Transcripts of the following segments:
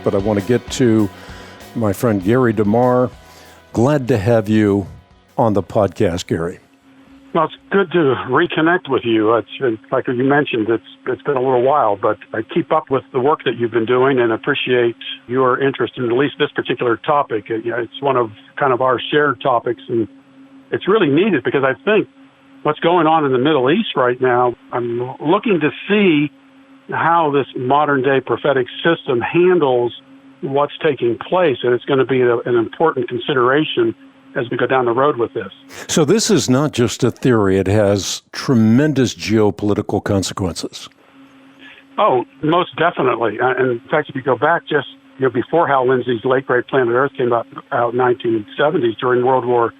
but I want to get to my friend Gary DeMar. Glad to have you on the podcast, Gary. Well, it's good to reconnect with you. It's been, like you mentioned, it's been a little while, but I keep up with the work that you've been doing and appreciate your interest in at least this particular topic. It's one of kind of our shared topics, and it's really needed because I think what's going on in the Middle East right now, I'm looking to see how this modern-day prophetic system handles what's taking place, and it's going to be an important consideration as we go down the road with this. So this is not just a theory. It has tremendous geopolitical consequences. Oh, most definitely. And in fact, if you go back just before Hal Lindsey's late great Planet Earth came out in the 1970s during World War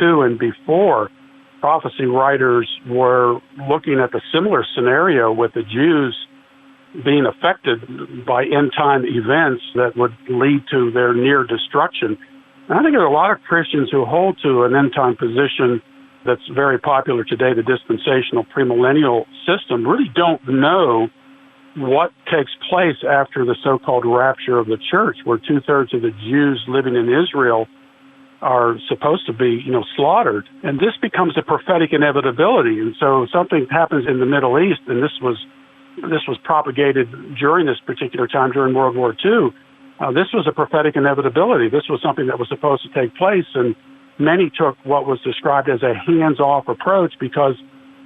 II and before, prophecy writers were looking at the similar scenario with the Jews being affected by end-time events that would lead to their near destruction. And I think there are a lot of Christians who hold to an end-time position that's very popular today, the dispensational premillennial system, really don't know what takes place after the so-called rapture of the church, where two-thirds of the Jews living in Israel are supposed to be, slaughtered. And this becomes a prophetic inevitability. And so something happens in the Middle East, and this was propagated during this particular time, during World War II. This was a prophetic inevitability. This was something that was supposed to take place, and many took what was described as a hands-off approach because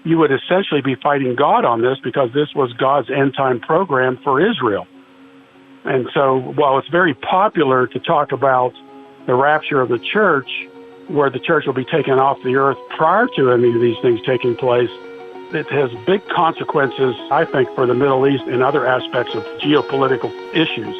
you would essentially be fighting God on this because this was God's end-time program for Israel. And so while it's very popular to talk about the rapture of the church, where the church will be taken off the earth prior to any of these things taking place, it has big consequences, I think, for the Middle East and other aspects of geopolitical issues.